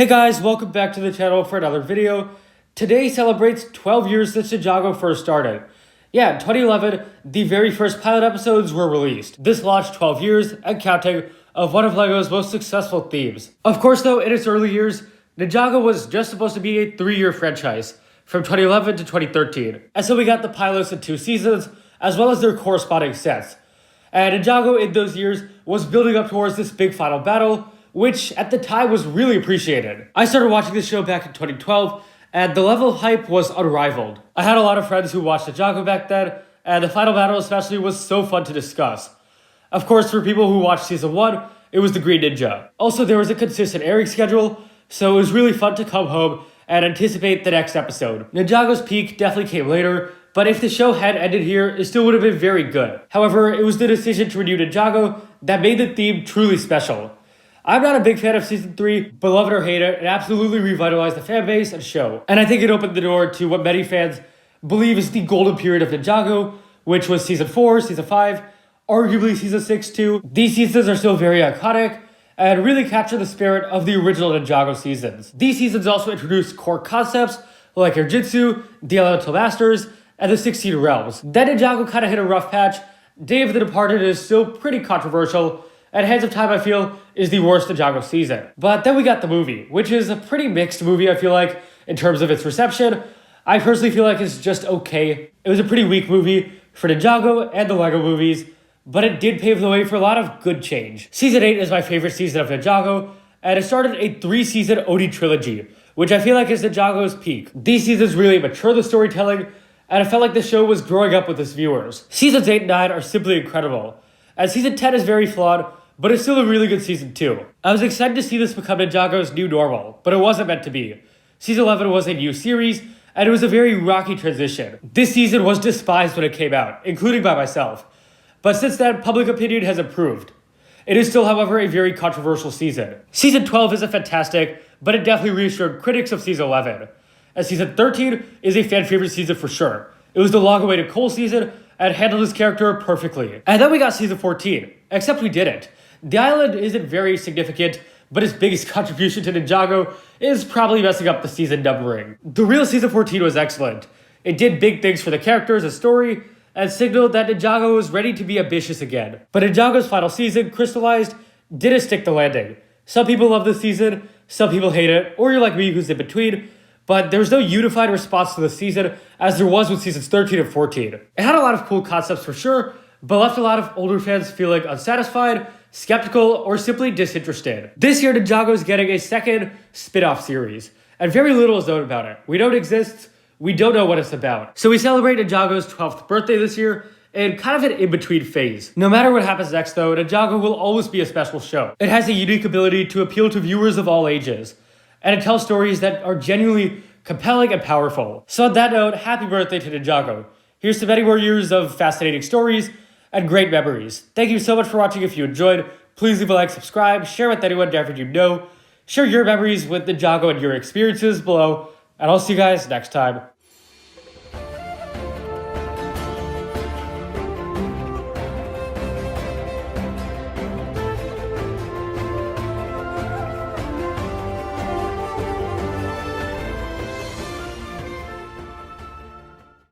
Hey guys, welcome back to the channel for another video. Today celebrates 12 years since Ninjago first started. Yeah, in 2011, the very first pilot episodes were released. This launched 12 years and counting of one of LEGO's most successful themes. Of course though, in its early years, Ninjago was just supposed to be a 3-year franchise, from 2011 to 2013. And so we got the pilots in 2 seasons, as well as their corresponding sets. And Ninjago in those years was building up towards this big final battle, which at the time was really appreciated. I started watching this show back in 2012, and the level of hype was unrivaled. I had a lot of friends who watched Ninjago back then, and the final battle especially was so fun to discuss. Of course, for people who watched Season 1, it was the Green Ninja. Also, there was a consistent airing schedule, so it was really fun to come home and anticipate the next episode. Ninjago's peak definitely came later, but if the show had ended here, it still would have been very good. However, it was the decision to renew Ninjago that made the theme truly special. I'm not a big fan of Season 3, but love it or hate it absolutely revitalized the fanbase and show. And I think it opened the door to what many fans believe is the golden period of Ninjago, which was Season 4, Season 5, arguably Season 6 too. These seasons are still very iconic, and really capture the spirit of the original Ninjago seasons. These seasons also introduced core concepts like Jitsu, the Elemental Masters, and the 16 Realms. Then Ninjago kind of hit a rough patch. Day of the Departed is still pretty controversial, and Hands of Time, I feel, is the worst Ninjago season. But then we got the movie, which is a pretty mixed movie, I feel like, in terms of its reception. I personally feel like it's just okay. It was a pretty weak movie for Ninjago and the LEGO movies, but it did pave the way for a lot of good change. Season 8 is my favorite season of Ninjago, and it started a 3-season OD trilogy, which I feel like is Ninjago's peak. These seasons really mature the storytelling, and I felt like the show was growing up with its viewers. Seasons 8 and 9 are simply incredible, and Season 10 is very flawed, but it's still a really good season too. I was excited to see this become Ninjago's new normal, but it wasn't meant to be. Season 11 was a new series, and it was a very rocky transition. This season was despised when it came out, including by myself. But since then, public opinion has improved. It is still, however, a very controversial season. Season 12 isn't fantastic, but it definitely reassured critics of Season 11. And Season 13 is a fan favorite season for sure. It was the long-awaited Cole season, and handled his character perfectly. And then we got Season 14, except we didn't. The island isn't very significant, but its biggest contribution to Ninjago is probably messing up the season numbering. The real Season 14 was excellent. It did big things for the characters and story, and signaled that Ninjago was ready to be ambitious again. But Ninjago's final season, Crystallized, didn't stick the landing. Some people love this season, some people hate it, or you're like me who's in between, but there was no unified response to the season as there was with Seasons 13 and 14. It had a lot of cool concepts for sure, but left a lot of older fans feeling unsatisfied, skeptical, or simply disinterested. This year, Ninjago is getting a second spin-off series, and very little is known about it. We know it exists, we don't know what it's about. So we celebrate Ninjago's 12th birthday this year in kind of an in-between phase. No matter what happens next though, Ninjago will always be a special show. It has a unique ability to appeal to viewers of all ages, and it tells stories that are genuinely compelling and powerful. So on that note, happy birthday to Ninjago. Here's to many more years of fascinating stories and great memories. Thank you so much for watching. If you enjoyed, please leave a like, subscribe, share with anyone whenever you know. Share your memories with Ninjago and your experiences below, and I'll see you guys next time.